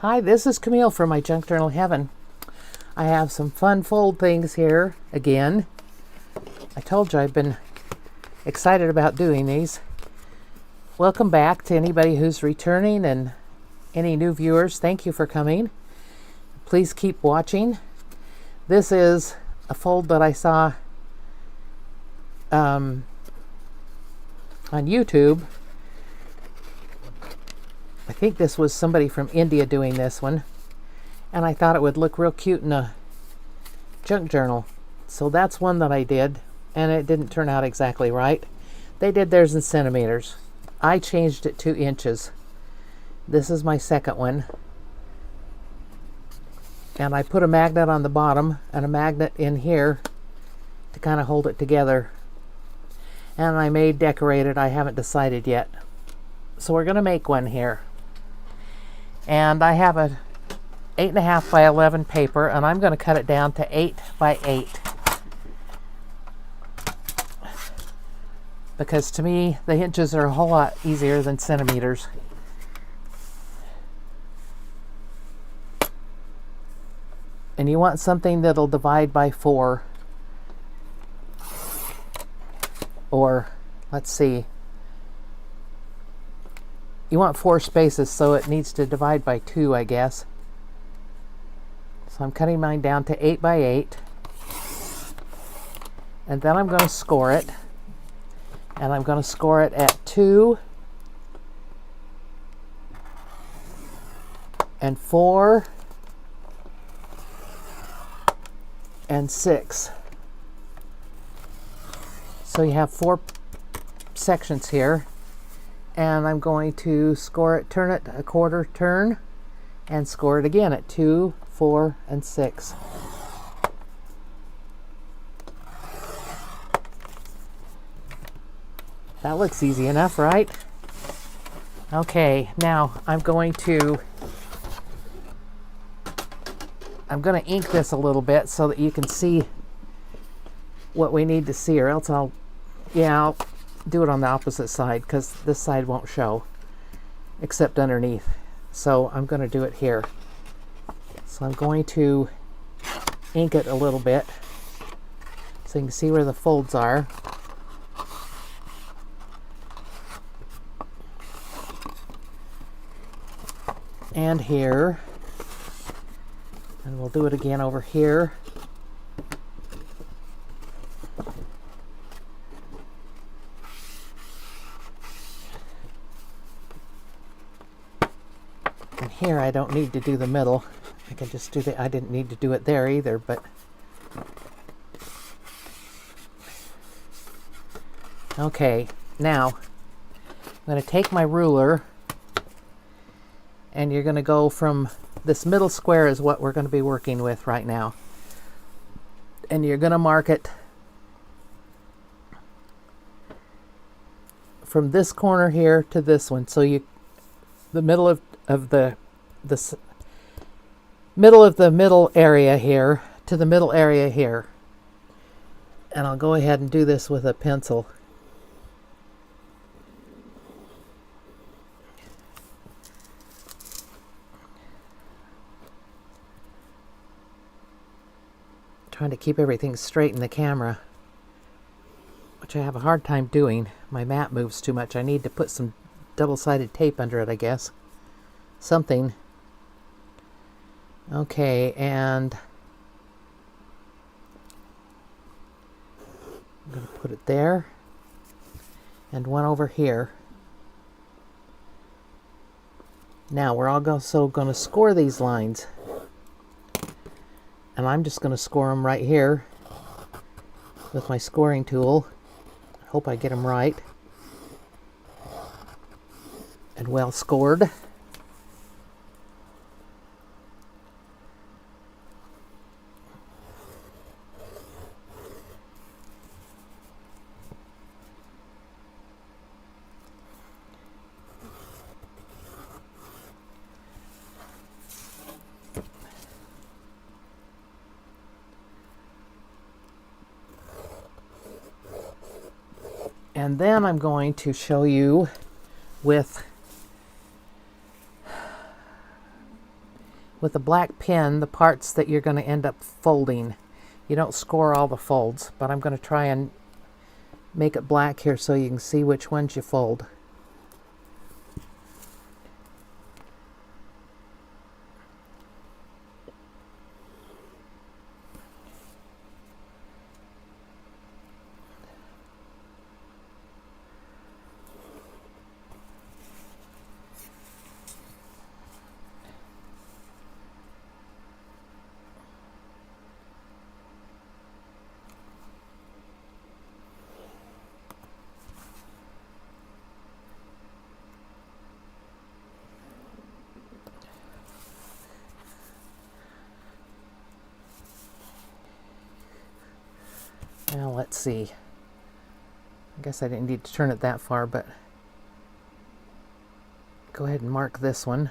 Hi, this is Camille from My Junk Journal Heaven. I have some fun fold things here again. I told you I've been excited about doing these. Welcome back to anybody who's returning and any new viewers. Thank you for coming. Please keep watching. This is a fold that I saw on YouTube. I think this was somebody from India doing this one, and I thought it would look real cute in a junk journal. So that's one that I did, and it didn't turn out exactly right. They did theirs in centimeters. I changed it to inches. This is my second one. And I put a magnet on the bottom and a magnet in here to kind of hold it together. And I may decorate it. I haven't decided yet. So we're going to make one here. And I have a 8.5 by 11 paper, and I'm going to cut it down to 8 by 8. Because to me, the inches are a whole lot easier than centimeters. And you want something that'll divide by 4. Or, let's see. You want 4 spaces, so it needs to divide by 2, I guess. So I'm cutting mine down to 8 by 8. And then I'm going to score it. And I'm going to score it at 2 and 4 and 6. So you have 4 sections here. And I'm going to score it, turn it a quarter turn, and score it again at 2, 4, and 6. That looks easy enough, right? Okay, now I'm going to ink this a little bit so that you can see what we need to see, or else I'll do it on the opposite side, because this side won't show except underneath. So I'm going to do it here. So I'm going to ink it a little bit so you can see where the folds are. And here. And we'll do it again over here. And here I don't need to do the middle. I can just do I didn't need to do it there either, but okay, now I'm going to take my ruler, and you're going to go from this middle square is what we're going to be working with right now. And you're going to mark it from this corner here to this one. So the middle of the middle area here to the middle area here. And I'll go ahead and do this with a pencil. Trying to keep everything straight in the camera, which I have a hard time doing. My mat moves too much. I need to put some double-sided tape under it, I guess. Something. Okay, and I'm going to put it there, and one over here. Now we're also going to score these lines. And I'm just going to score them right here with my scoring tool. I hope I get them right and well scored. And then I'm going to show you with with a black pin the parts that you're going to end up folding. You don't score all the folds, but I'm going to try and make it black here so you can see which ones you fold. Now let's see. I guess I didn't need to turn it that far, but go ahead and mark this one.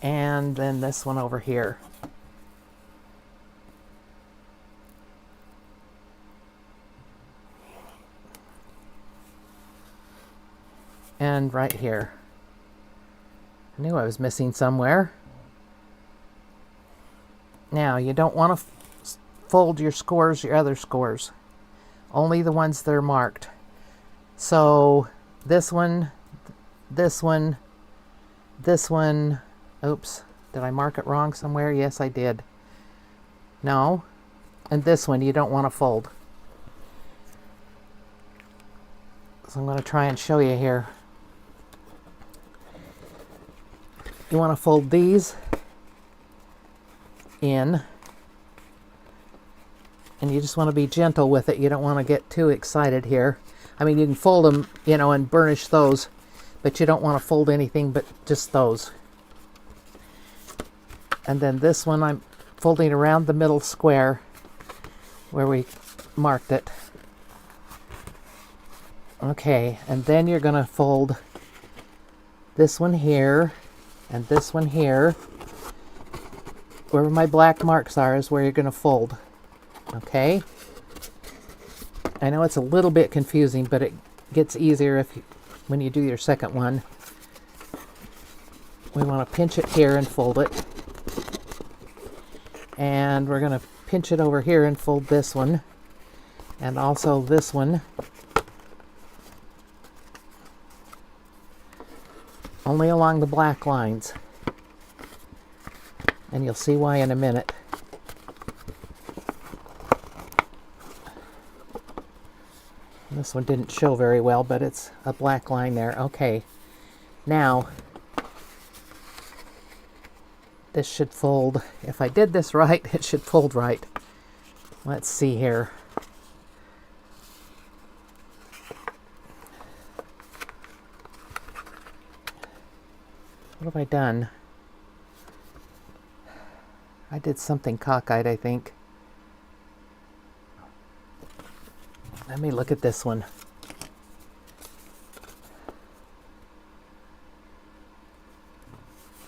And then this one over here. And right here. I knew I was missing somewhere. Now, you don't want to fold your scores, your other scores. Only the ones that are marked. So, this one, this one, this one. Oops, did I mark it wrong somewhere? Yes, I did. No. And this one you don't want to fold. So I'm going to try and show you here. You want to fold these in, and you just want to be gentle with it. You don't want to get too excited here. I mean, you can fold them, you know, and burnish those, but you don't want to fold anything but just those. And then this one I'm folding around the middle square where we marked it. Okay, and then you're going to fold this one here and this one here. Where my black marks are is where you're going to fold. Okay? I know it's a little bit confusing, but it gets easier when you do your second one. We want to pinch it here and fold it. And we're going to pinch it over here and fold this one. And also this one. Only along the black lines. And you'll see why in a minute. This one didn't show very well, but it's a black line there. Okay. Now, this should fold. If I did this right, it should fold right. Let's see here. What have I done? I did something cockeyed, I think. Let me look at this one.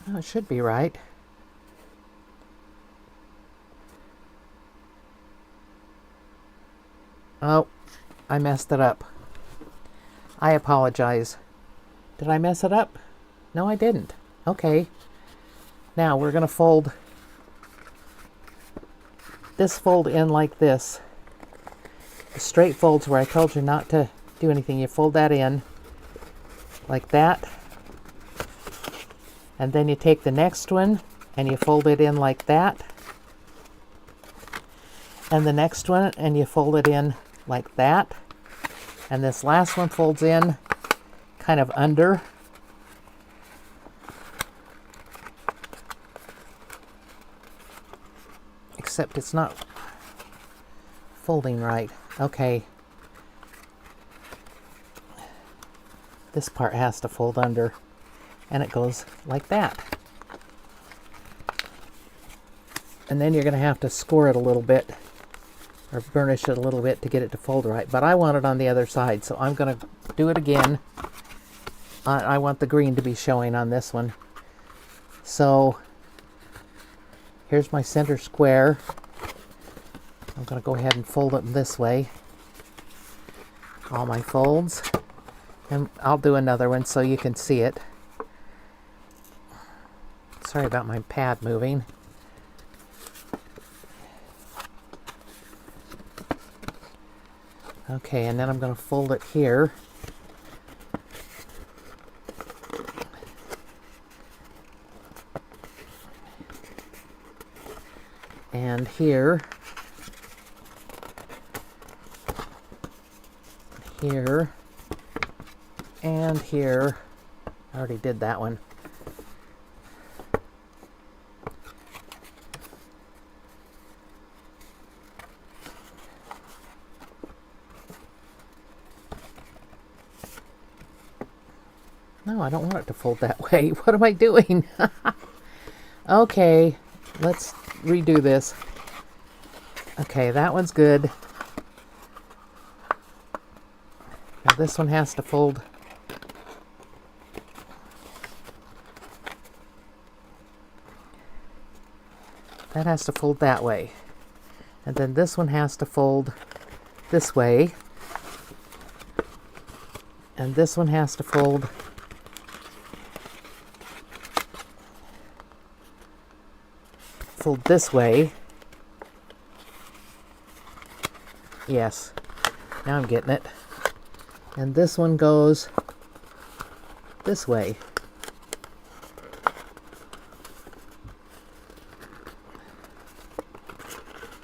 Oh, it should be right. Oh, I messed it up. I apologize. Did I mess it up? No, I didn't. Okay. Now we're going to fold this fold in like this. The straight folds where I told you not to do anything. You fold that in like that. And then you take the next one and you fold it in like that. And the next one and you fold it in like that. And this last one folds in kind of under. Except it's not folding right. Okay. This part has to fold under, and it goes like that. And then you're going to have to score it a little bit, or burnish it a little bit to get it to fold right. But I want it on the other side, so I'm going to do it again. I want the green to be showing on this one. So here's my center square. I'm going to go ahead and fold it this way. All my folds. And I'll do another one so you can see it. Sorry about my pad moving. Okay, and then I'm going to fold it here. And here. Here. And here. I already did that one. No, I don't want it to fold that way. What am I doing? Okay, let's redo this. Okay, that one's good. Now this one has to fold. That has to fold that way. And then this one has to fold this way. And this one has to fold this way. Yes, now I'm getting it. And this one goes this way.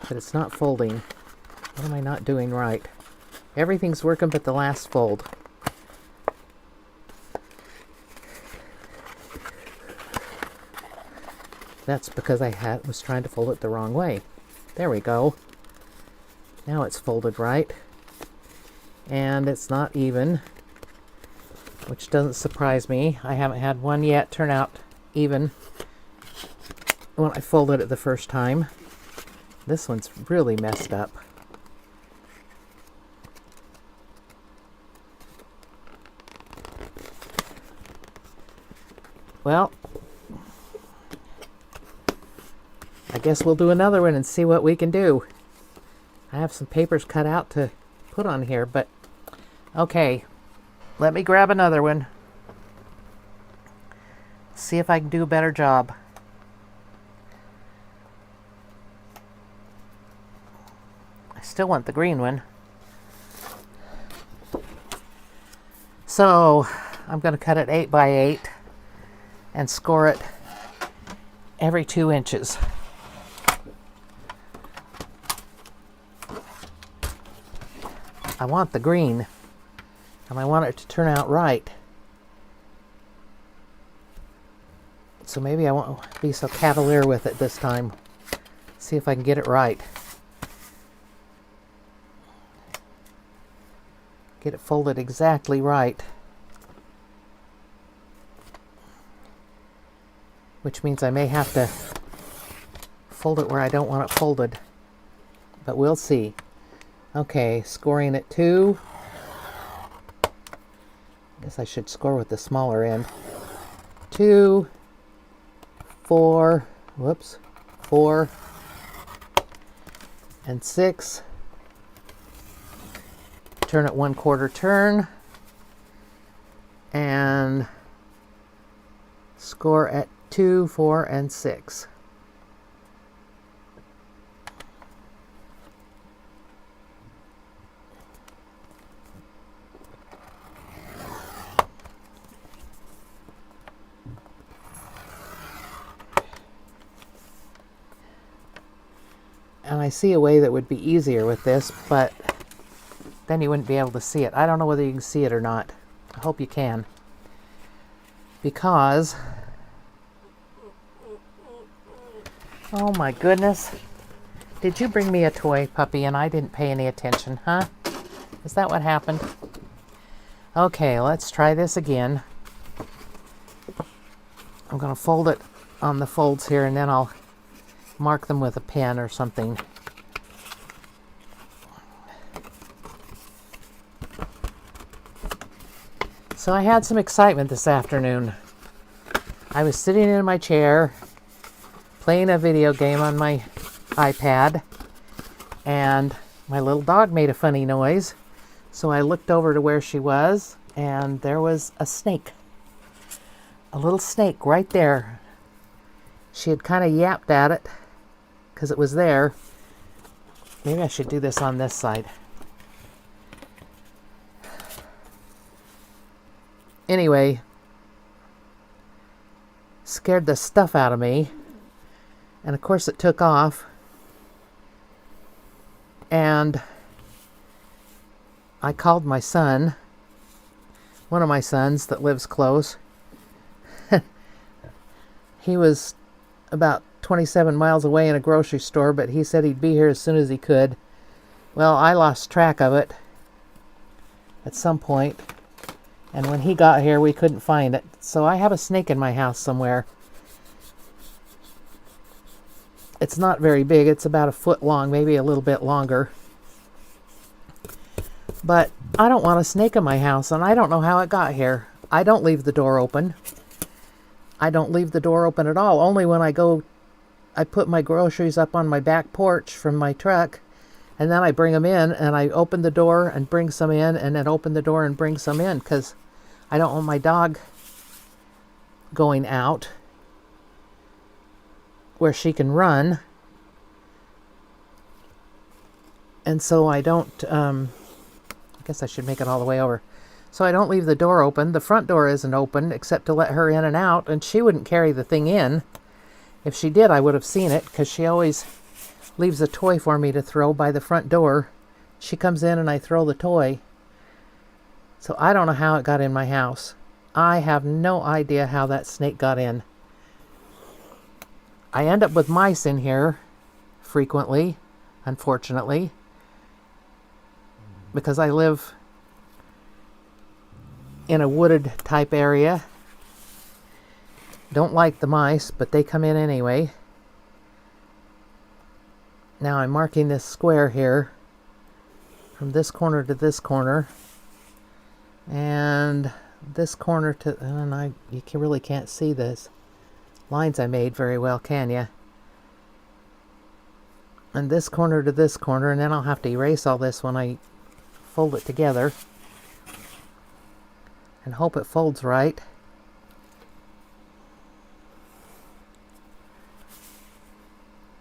But it's not folding. What am I not doing right? Everything's working but the last fold. That's because I was trying to fold it the wrong way. There we go. Now it's folded right. And it's not even, which doesn't surprise me. I haven't had one yet turn out even when I folded it the first time. This one's really messed up. Well, I guess we'll do another one and see what we can do. I have some papers cut out to put on here, but okay. Let me grab another one. See if I can do a better job. I still want the green one. So I'm going to cut it 8 by 8 and score it every 2 inches. I want the green, and I want it to turn out right. So maybe I won't be so cavalier with it this time. See if I can get it right. Get it folded exactly right. Which means I may have to fold it where I don't want it folded. But we'll see. Okay, scoring at 2. I guess I should score with the smaller end. 2, 4, whoops, 4, and 6. Turn it 1/4 turn. And score at 2, 4, and 6. And I see a way that would be easier with this, but then you wouldn't be able to see it. I don't know whether you can see it or not. I hope you can. Because, oh my goodness, did you bring me a toy, puppy, and I didn't pay any attention, huh? Is that what happened? Okay, let's try this again. I'm going to fold it on the folds here, and then I'll mark them with a pen or something. So I had some excitement this afternoon. I was sitting in my chair playing a video game on my iPad, and my little dog made a funny noise. So I looked over to where she was, and there was a snake. A little snake right there. She had kind of yapped at it because it was there. Maybe I should do this on this side. Anyway, scared the stuff out of me. And of course it took off. And I called my son, one of my sons that lives close. He was about 27 miles away in a grocery store, but he said he'd be here as soon as he could. Well, I lost track of it at some point. And when he got here, we couldn't find it. So I have a snake in my house somewhere. It's not very big. It's about a foot long, maybe a little bit longer. But I don't want a snake in my house, and I don't know how it got here. I don't leave the door open. I don't leave the door open at all. Only when I put my groceries up on my back porch from my truck, and then I bring them in, and I open the door and bring some in, and then open the door and bring some in, because I don't want my dog going out where she can run. And so I don't, I guess I should make it all the way over. So I don't leave the door open. The front door isn't open except to let her in and out, and she wouldn't carry the thing in. If she did, I would have seen it, because she always leaves a toy for me to throw by the front door. She comes in and I throw the toy. So I don't know how it got in my house. I have no idea how that snake got in. I end up with mice in here frequently, unfortunately, because I live in a wooded type area. Don't like the mice, but they come in anyway. Now I'm marking this square here from this corner to this corner, and this corner to, and you really can't see this lines I made very well, can you? And this corner to this corner, and then I'll have to erase all this when I fold it together and hope it folds right.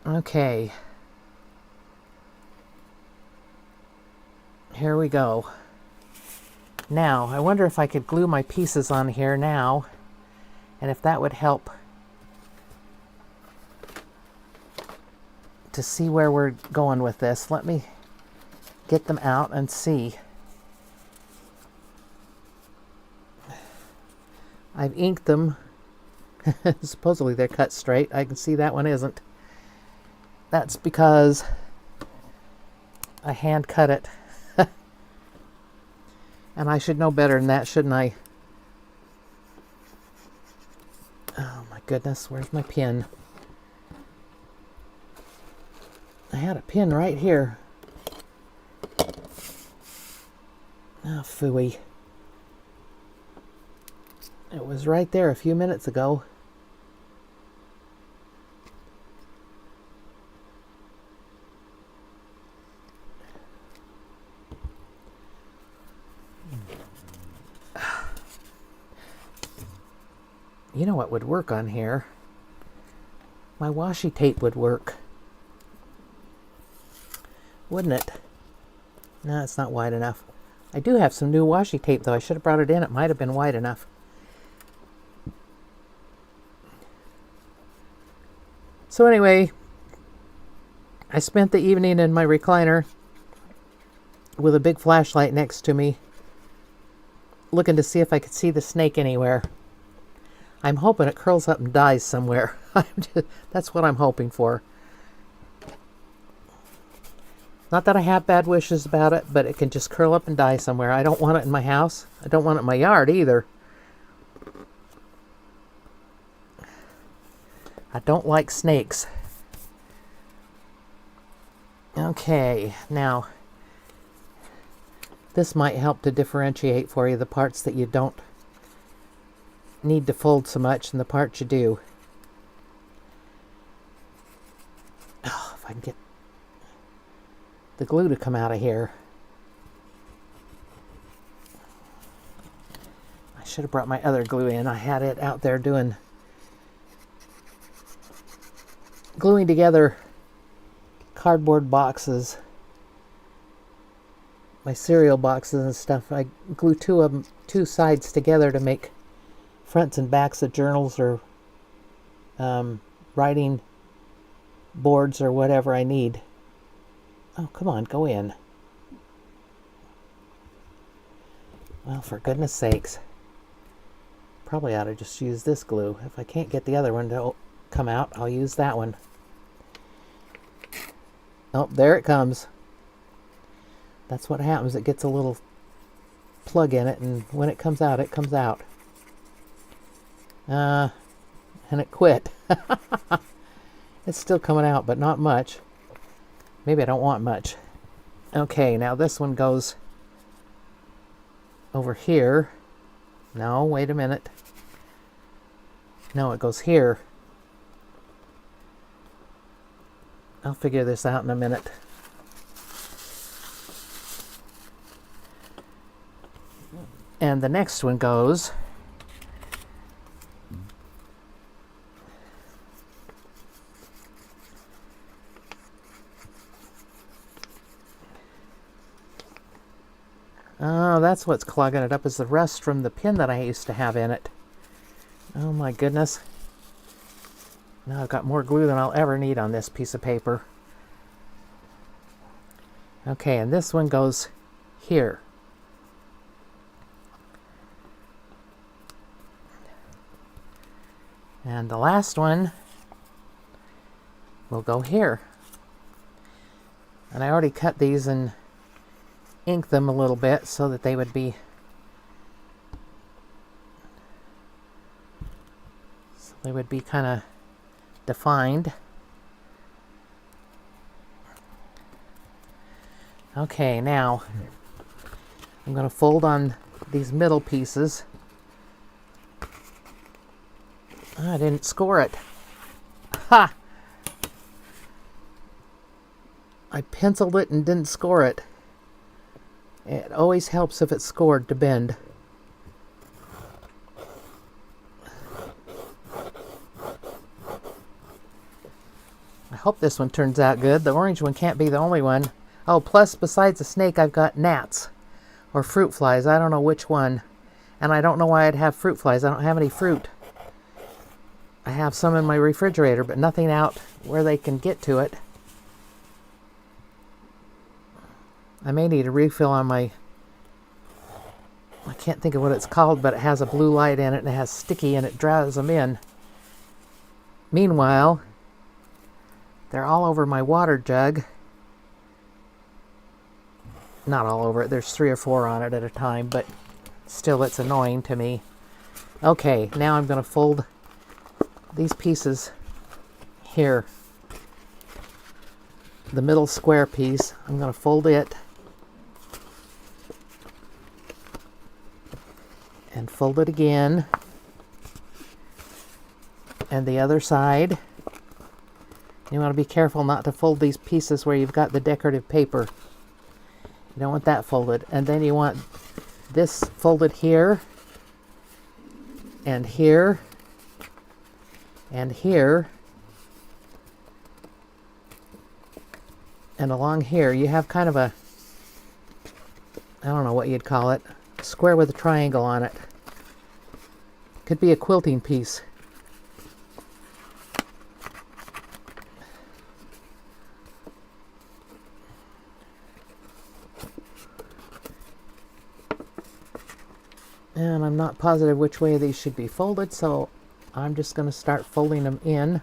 Okay, here we go. Now I wonder if I could glue my pieces on here now, and if that would help to see where we're going with this. Let me get them out and see. I've inked them. Supposedly they're cut straight. I can see that one isn't. That's because I hand cut it. And I should know better than that, shouldn't I? Oh my goodness, where's my pin? I had a pin right here. Oh, phooey. It was right there a few minutes ago. You know what would work on here? My washi tape would work. Wouldn't it? No, it's not wide enough. I do have some new washi tape, though. I should have brought it in. It might have been wide enough. So anyway, I spent the evening in my recliner with a big flashlight next to me, looking to see if I could see the snake anywhere. I'm hoping it curls up and dies somewhere. That's what I'm hoping for. Not that I have bad wishes about it, but it can just curl up and die somewhere. I don't want it in my house. I don't want it in my yard either. I don't like snakes. Okay, now this might help to differentiate for you the parts that you don't need to fold so much and the parts you do. Oh, if I can get the glue to come out of here. I should have brought my other glue in. I had it out there doing gluing together cardboard boxes, my cereal boxes and stuff. I glue two sides together to make fronts and backs of journals or writing boards or whatever I need. Oh, come on, go in. Well, for goodness sakes. Probably ought to just use this glue. If I can't get the other one to come out, I'll use that one. Oh, there it comes. That's what happens. It gets a little plug in it, and when it comes out, it comes out. And it quit. It's still coming out, but not much. Maybe I don't want much. Okay, now this one goes over here. No, wait a minute. No, it goes here. I'll figure this out in a minute. And the next one goes oh, that's what's clogging it up, is the rust from the pin that I used to have in it. Oh my goodness. Now I've got more glue than I'll ever need on this piece of paper. Okay, and this one goes here. And the last one will go here. And I already cut these and inked them a little bit so that they would be kind of defined. Okay, now I'm going to fold on these middle pieces. I didn't score it. Ha! I penciled it and didn't score it. It always helps if it's scored to bend. I hope this one turns out good. The orange one can't be the only one. Oh, plus besides the snake, I've got gnats or fruit flies. I don't know which one. And I don't know why I'd have fruit flies. I don't have any fruit. I have some in my refrigerator, but nothing out where they can get to it. I may need a refill on my, I can't think of what it's called, but it has a blue light in it and it has sticky and it draws them in. Meanwhile, they're all over my water jug. Not all over it, there's 3 or 4 on it at a time, but still it's annoying to me. Okay, now I'm going to fold these pieces here. The middle square piece, I'm going to fold it and fold it again, and the other side. You want to be careful not to fold these pieces where you've got the decorative paper. You don't want that folded. And then you want this folded here and here and here and along here. You have kind of a, I don't know what you'd call it, square with a triangle on it. Could be a quilting piece. And I'm not positive which way these should be folded, so I'm just going to start folding them in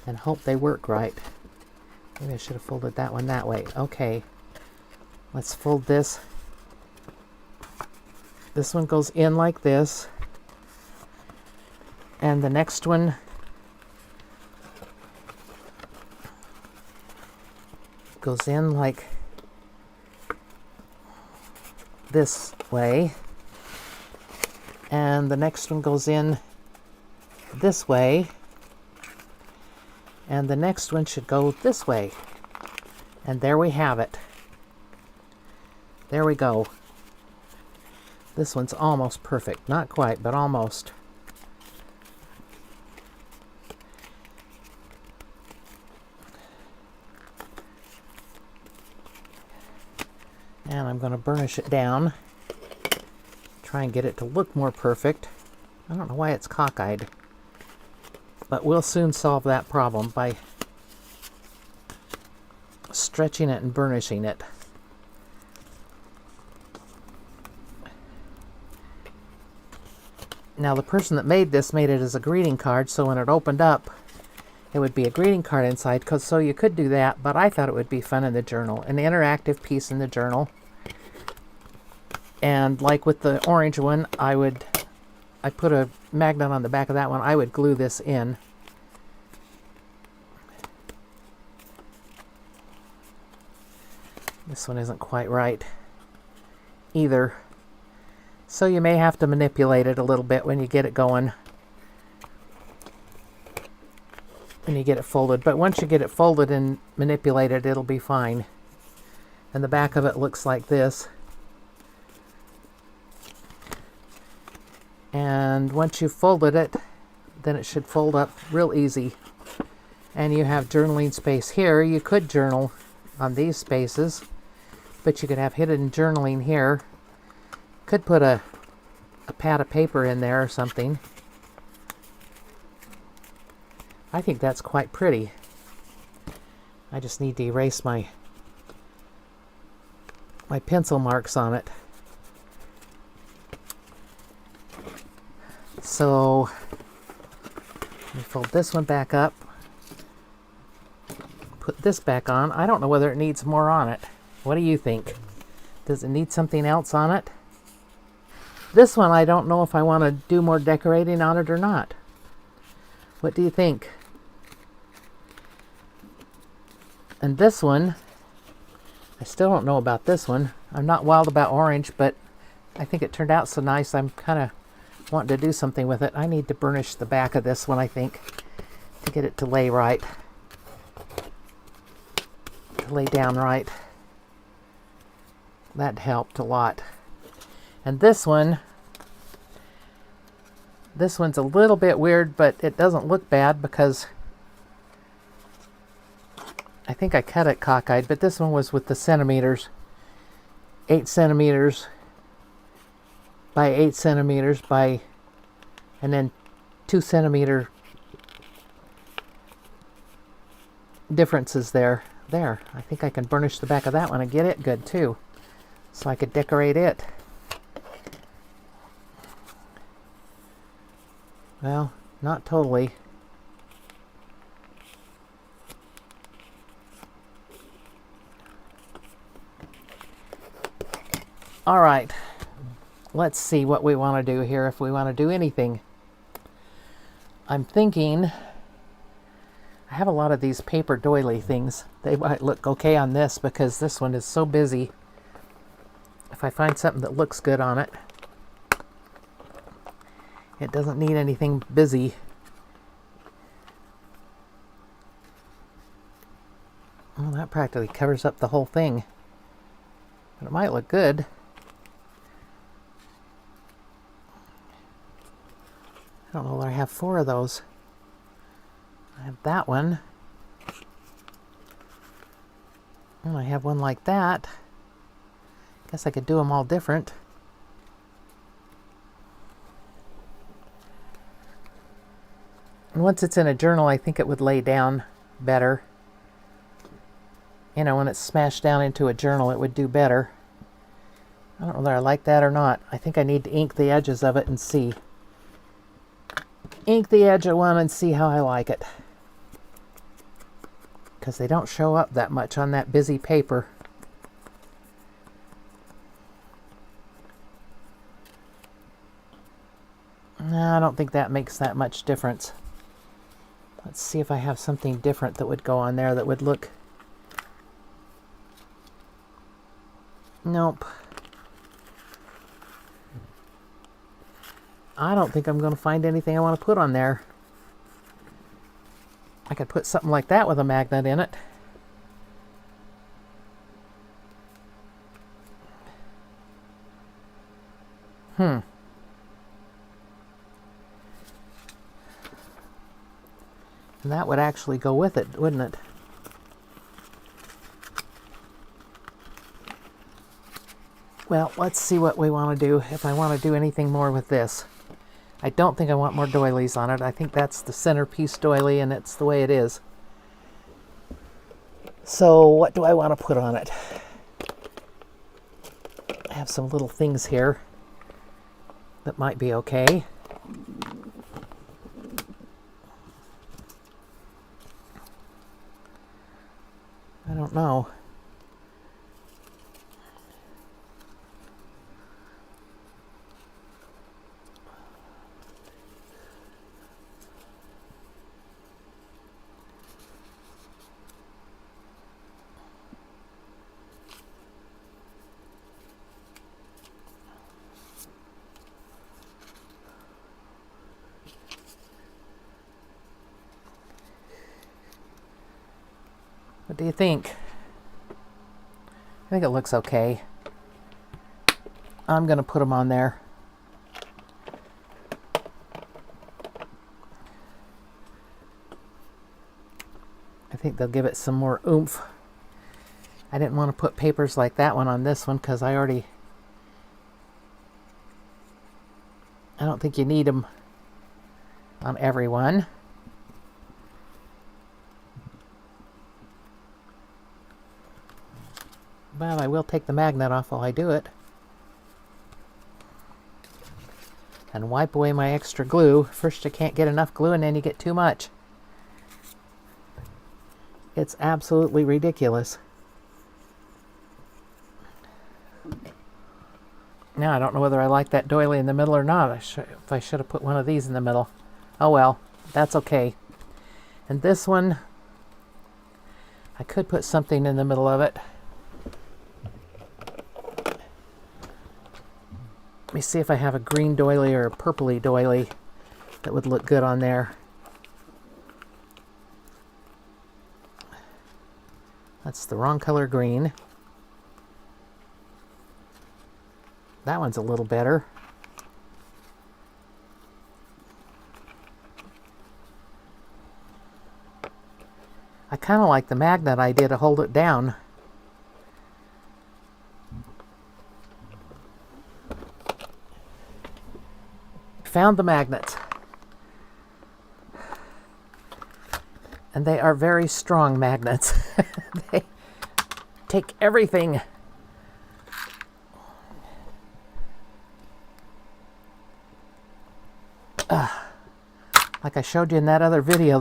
and hope they work right. Maybe I should have folded that one that way. Okay, let's fold this. This one goes in like this, and the next one goes in like this way, and the next one goes in this way, and the next one should go this way. And there we have it. There we go. This one's almost perfect. Not quite, but almost. going to burnish it down. Try and get it to look more perfect. I don't know why it's cockeyed, but we'll soon solve that problem by stretching it and burnishing it. Now the person that made this made it as a greeting card, so when it opened up, it would be a greeting card inside, so you could do that, but I thought it would be fun in the journal, an interactive piece in the journal. And like with the orange one, I put a magnet on the back of that one. I would glue this in. This one isn't quite right either. So you may have to manipulate it a little bit when you get it going. When you get it folded. But once you get it folded and manipulated, it'll be fine. And the back of it looks like this. And once you've folded it, then it should fold up real easy. And you have journaling space here. You could journal on these spaces, but you could have hidden journaling here. Could put a pad of paper in there or something. I think that's quite pretty. I just need to erase my pencil marks on it. So let me fold this one back up. Put this back on. I don't know whether it needs more on it. What do you think? Does it need something else on it? This one, I don't know if I want to do more decorating on it or not. What do you think? And this one, I still don't know about this one. I'm not wild about orange, but I think it turned out so nice, I'm kind of wanting to do something with it. I need to burnish the back of this one, I think, to get it to lay right. To lay down right. That helped a lot. And this one's a little bit weird, but it doesn't look bad because I think I cut it cockeyed, but this one was with the centimeters. 8 centimeters by 8 centimeters by, and then 2 centimeter differences there. There, I think I can burnish the back of that one and get it good too. So I could decorate it. Well, not totally. All right, let's see what we want to do here, if we want to do anything. I'm thinking, I have a lot of these paper doily things. They might look okay on this because this one is so busy. If I find something that looks good on it, it doesn't need anything busy. Well, that practically covers up the whole thing. But it might look good. I don't know that I have 4 of those. I have that one. And I have one like that. Guess I could do them all different. And once it's in a journal, I think it would lay down better. You know, when it's smashed down into a journal, it would do better. I don't know whether I like that or not. I think I need to ink the edges of it and see. Ink the edge of one and see how I like it. Because they don't show up that much on that busy paper. No, I don't think that makes that much difference. Let's see if I have something different that would go on there that would look... Nope. I don't think I'm going to find anything I want to put on there. I could put something like that with a magnet in it. And that would actually go with it, wouldn't it? Well, let's see what we want to do, if I want to do anything more with this. I don't think I want more doilies on it. I think that's the centerpiece doily, and it's the way it is. So what do I want to put on it? I have some little things here that might be okay. I don't know. What do you think? I think it looks okay. I'm going to put them on there. I think they'll give it some more oomph. I didn't want to put papers like that one on this one because I don't think you need them on every one. But I will take the magnet off while I do it. And wipe away my extra glue. First you can't get enough glue and then you get too much. It's absolutely ridiculous. Now I don't know whether I like that doily in the middle or not. If I should have put one of these in the middle. Oh well, that's okay. And this one, I could put something in the middle of it. Let me see if I have a green doily or a purpley doily that would look good on there. That's the wrong color green. That one's a little better. I kind of like the magnet idea to hold it down. Found the magnets. And they are very strong magnets. They take everything. Like I showed you in that other video,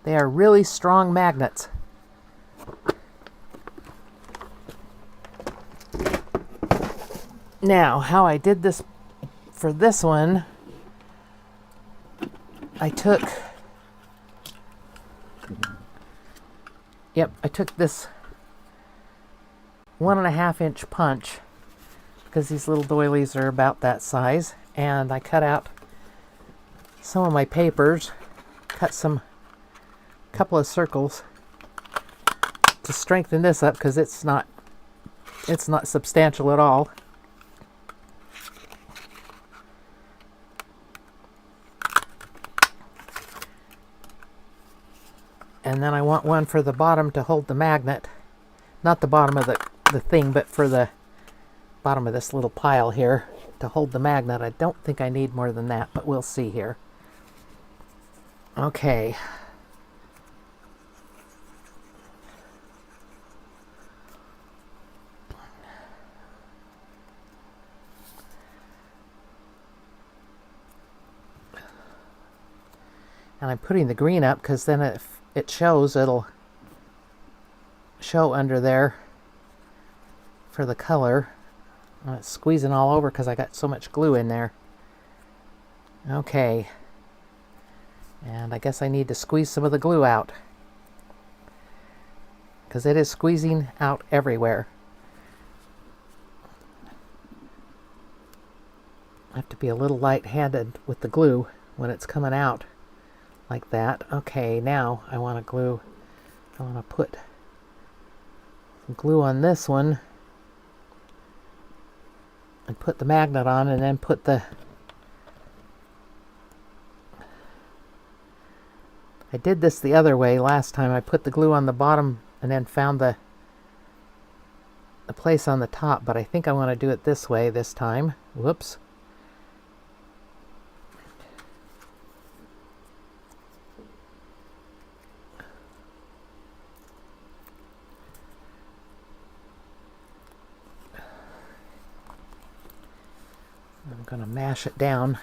they are really strong magnets. Now, how I did this for this one, I took this 1.5 inch punch, because these little doilies are about that size, and I cut out some of my papers, cut couple of circles to strengthen this up, because it's not substantial at all. And then I want one for the bottom to hold the magnet. Not the bottom of the thing, but for the bottom of this little pile here to hold the magnet. I don't think I need more than that, but we'll see here. Okay. And I'm putting the green up because then if it shows, it'll show under there for the color. It's squeezing all over because I got so much glue in there. Okay. And I guess I need to squeeze some of the glue out, because it is squeezing out everywhere. I have to be a little light-handed with the glue when it's coming out like that. Okay, now I want to put some glue on this one and put the magnet on, and then put I did this the other way last time. I put the glue on the bottom and then found the a place on the top, but I think I want to do it this way this time. Whoops. I'm going to mash it down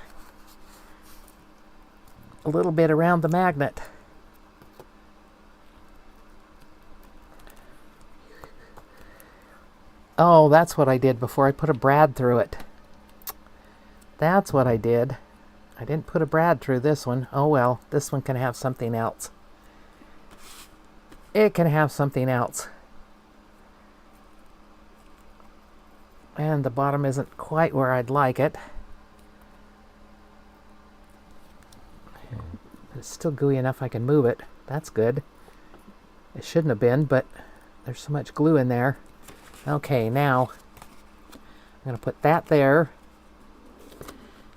a little bit around the magnet. Oh, that's what I did before. I put a brad through it. That's what I did. I didn't put a brad through this one. Oh well, this one can have something else. It can have something else. And the bottom isn't quite where I'd like it. It's still gooey enough I can move it. That's good. It shouldn't have been, but there's so much glue in there. Okay, now I'm going to put that there.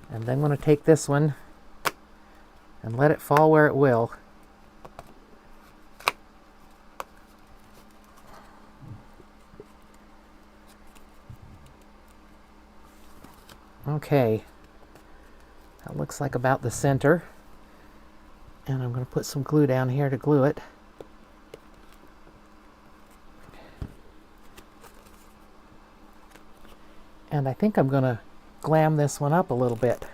And then I'm going to take this one and let it fall where it will. Okay, that looks like about the center. And I'm going to put some glue down here to glue it. And I think I'm going to glam this one up a little bit.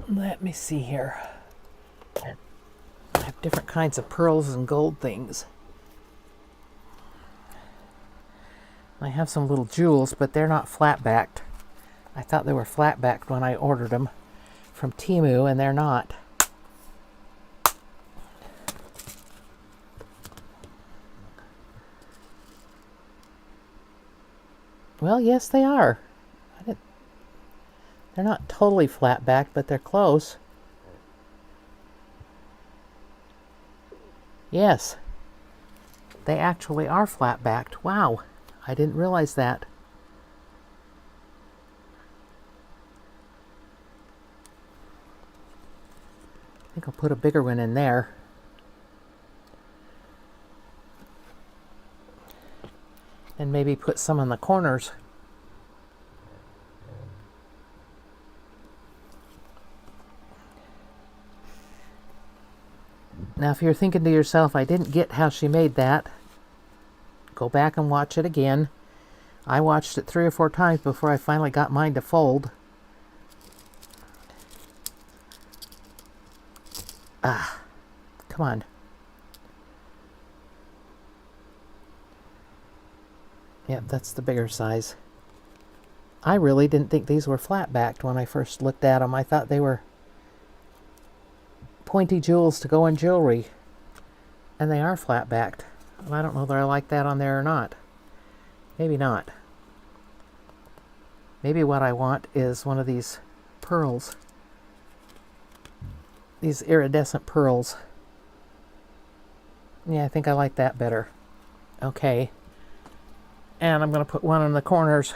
Let me see here. I have different kinds of pearls and gold things. I have some little jewels, but they're not flat-backed. I thought they were flat-backed when I ordered them from Temu, and they're not. Well, yes, they are. They're not totally flat-backed, but they're close. Yes, they actually are flat-backed. Wow, I didn't realize that. I think I'll put a bigger one in there. And maybe put some on the corners. Now, if you're thinking to yourself, I didn't get how she made that, go back and watch it again. I watched it 3 or 4 times before I finally got mine to fold. Ah, come on. Yep, that's the bigger size. I really didn't think these were flat-backed when I first looked at them. I thought they were pointy jewels to go in jewelry. And they are flat-backed. And I don't know whether I like that on there or not. Maybe not. Maybe what I want is one of these pearls. These iridescent pearls. Yeah, I think I like that better. Okay. And I'm going to put one in the corners.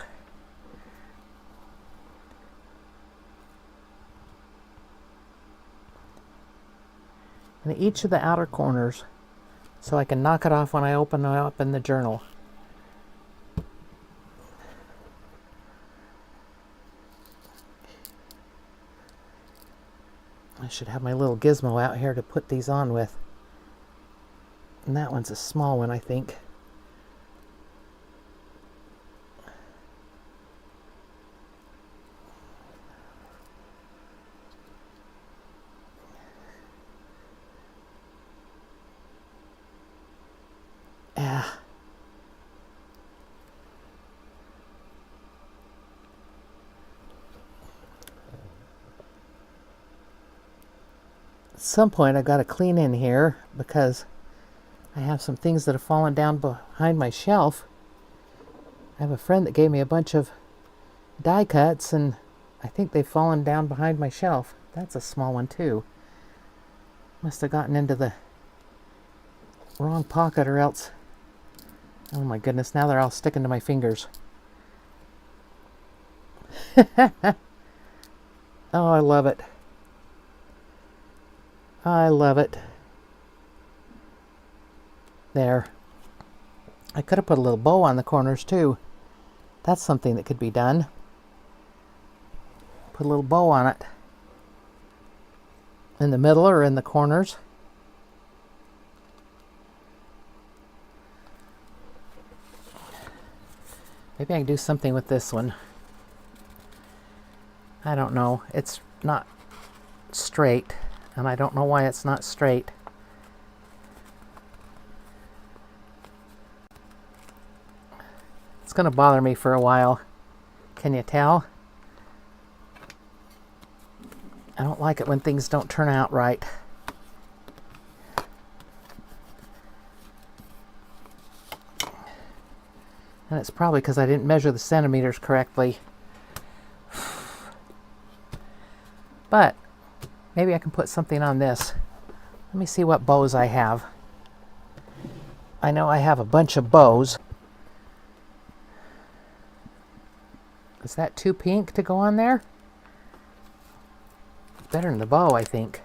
In each of the outer corners, so I can knock it off when I open it up in the journal. I should have my little gizmo out here to put these on with. And that one's a small one, I think. At some point I got to clean in here because I have some things that have fallen down behind my shelf. I have a friend that gave me a bunch of die cuts and I think they've fallen down behind my shelf. That's a small one too. Must have gotten into the wrong pocket or else. Oh my goodness, now they're all sticking to my fingers. Oh, I love it. I love it. There. I could have put a little bow on the corners too. That's something that could be done. Put a little bow on it. In the middle or in the corners. Maybe I can do something with this one. I don't know. It's not straight, and I don't know why it's not straight. It's going to bother me for a while. Can you tell? I don't like it when things don't turn out right. And it's probably because I didn't measure the centimeters correctly. But maybe I can put something on this. Let me see what bows I have. I know I have a bunch of bows. Is that too pink to go on there? Better than the bow, I think.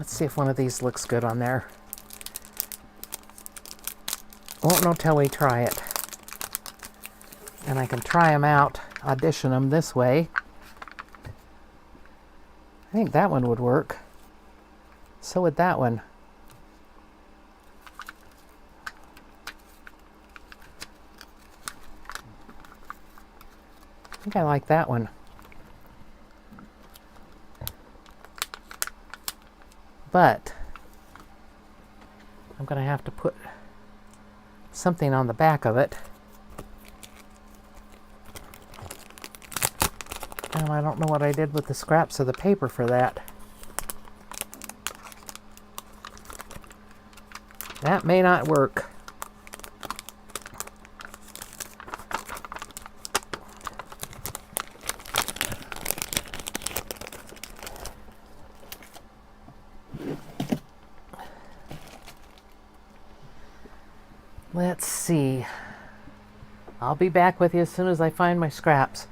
Let's see if one of these looks good on there. Won't know till we try it. And I can try them out, audition them this way. I think that one would work. So would that one. I think I like that one. But I'm going to have to put something on the back of it. And I don't know what I did with the scraps of the paper for that. That may not work. Let's see. I'll be back with you as soon as I find my scraps.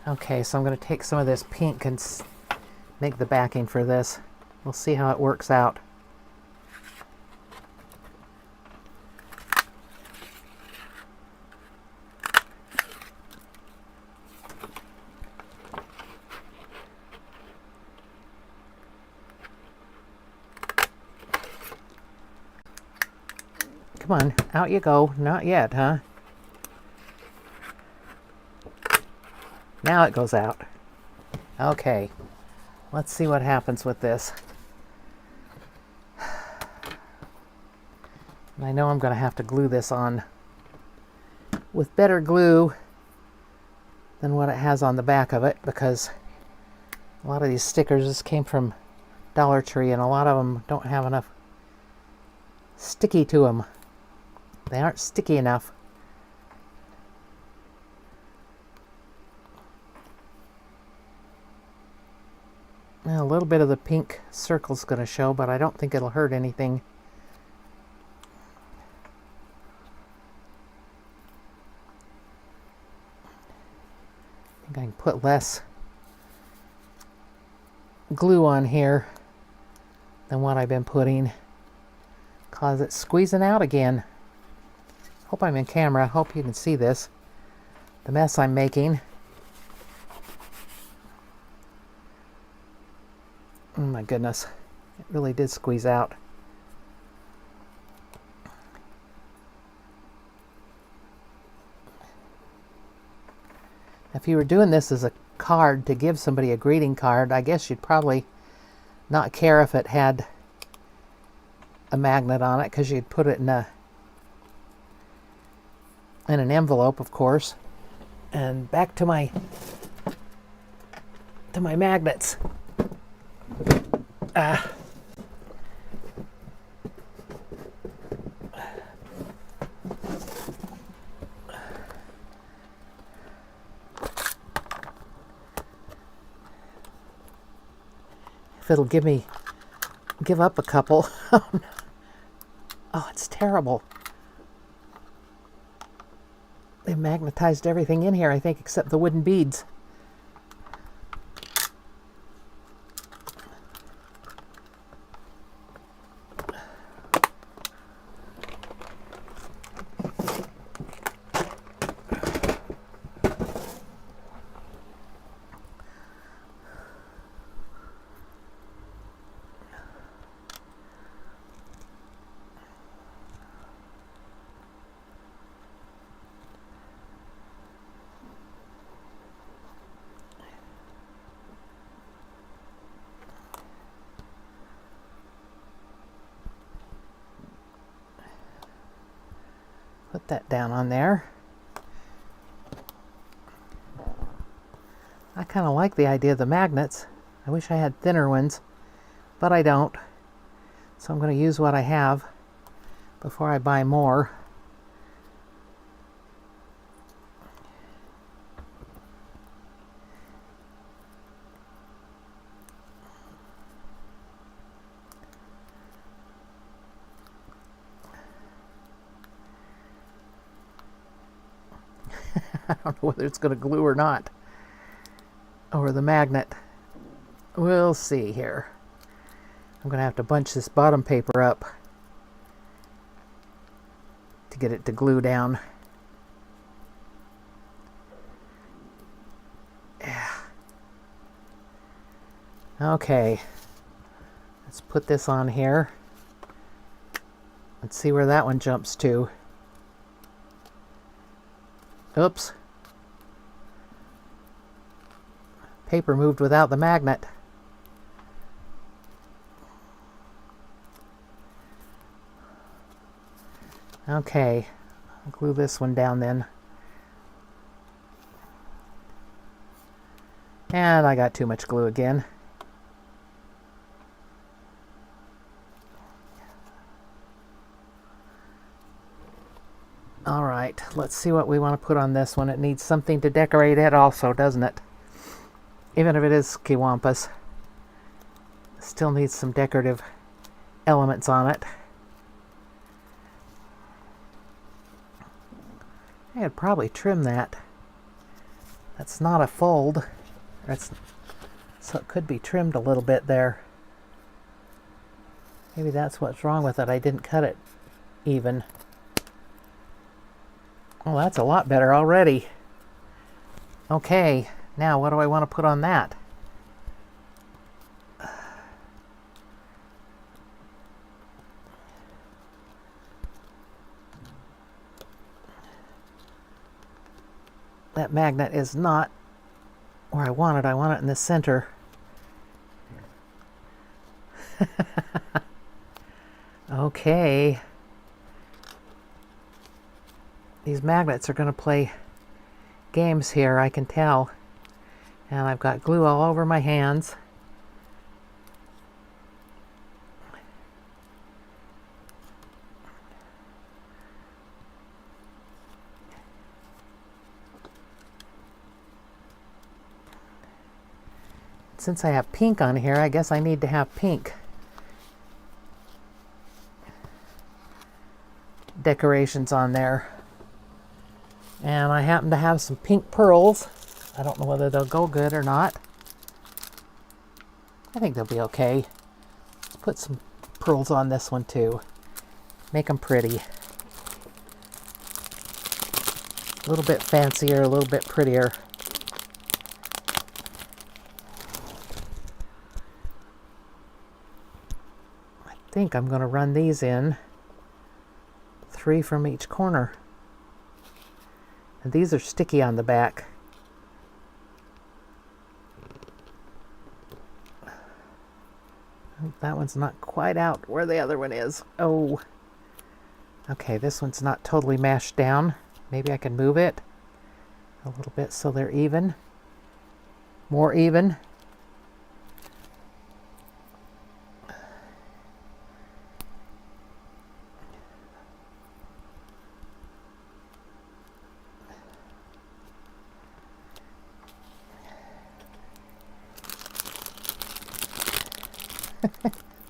Okay, so I'm going to take some of this pink and make the backing for this. We'll see how it works out. Come on, out you go. Not yet, huh? Now it goes out. Okay, let's see what happens with this. And I know I'm going to have to glue this on with better glue than what it has on the back of it, because a lot of these stickers just came from Dollar Tree, and a lot of them don't have enough sticky to them. They aren't sticky enough. Now, a little bit of the pink circle's going to show, but I don't think it'll hurt anything. I think I can put less glue on here than what I've been putting, because it's squeezing out again. Hope I'm in camera. Hope you can see this. The mess I'm making. Oh my goodness. It really did squeeze out. If you were doing this as a card to give somebody a greeting card, I guess you'd probably not care if it had a magnet on it, because you'd put it in an envelope, of course. And back to my magnets. If it'll give up a couple. Oh, it's terrible. They magnetized everything in here, I think, except the wooden beads. Put that down on there. I kind of like the idea of the magnets. I wish I had thinner ones, but I don't. So I'm going to use what I have before I buy more. I don't know whether it's going to glue or not over the magnet. We'll see here. I'm going to have to bunch this bottom paper up to get it to glue down. Yeah. Okay. Let's put this on here. Let's see where that one jumps to. Oops. Paper moved without the magnet. Okay, I'll glue this one down then. And I got too much glue again. All right, let's see what we want to put on this one. It needs something to decorate it also, doesn't it? Even if it is kiwampus, it still needs some decorative elements on it. I could probably trim that. That's not a fold. So it could be trimmed a little bit there. Maybe that's what's wrong with it. I didn't cut it even. Oh, that's a lot better already. Okay, now what do I want to put on that? That magnet is not where I want it. I want it in the center. Okay. These magnets are going to play games here, I can tell. And I've got glue all over my hands. Since I have pink on here, I guess I need to have pink decorations on there. And I happen to have some pink pearls. I don't know whether they'll go good or not. I think they'll be okay. Let's put some pearls on this one too. Make them pretty. A little bit fancier, a little bit prettier. I think I'm going to run these in 3 from each corner. And these are sticky on the back. That one's not quite out where the other one is. Oh. Okay, this one's not totally mashed down. Maybe I can move it a little bit so they're even. More even.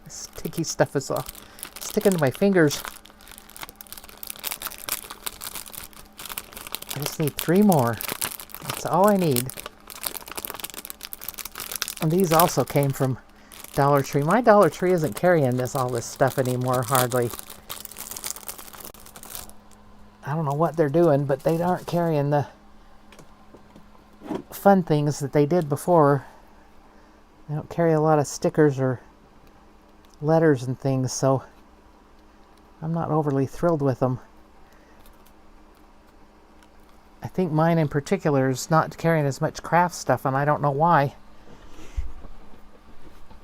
Sticky stuff is all sticking to my fingers. I just need 3 more. That's all I need. And these also came from Dollar Tree. My Dollar Tree isn't carrying all this stuff anymore, hardly. I don't know what they're doing, but they aren't carrying the fun things that they did before. They don't carry a lot of stickers or letters and things, so I'm not overly thrilled with them. I think mine in particular is not carrying as much craft stuff, and I don't know why.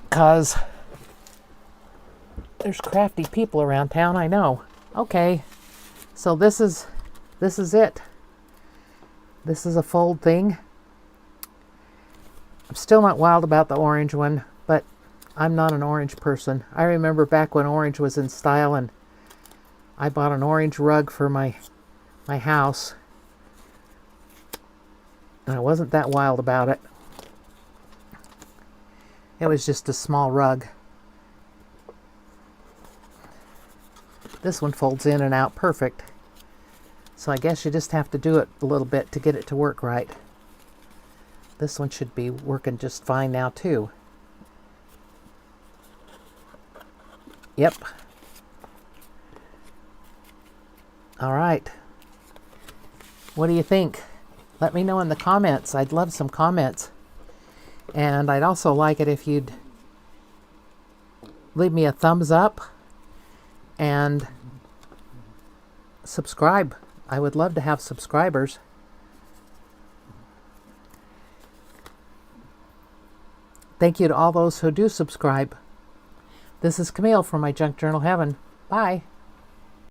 Because there's crafty people around town, I know. Okay, so this is it. This is a fold thing. I'm still not wild about the orange one, but I'm not an orange person. I remember back when orange was in style, and I bought an orange rug for my house. And I wasn't that wild about it. It was just a small rug. This one folds in and out perfect. So I guess you just have to do it a little bit to get it to work right. This one should be working just fine now too. Yep. All right. What do you think? Let me know in the comments. I'd love some comments. And I'd also like it if you'd leave me a thumbs up and subscribe. I would love to have subscribers. Thank you to all those who do subscribe. This is Camille from My Junk Journal Heaven. Bye.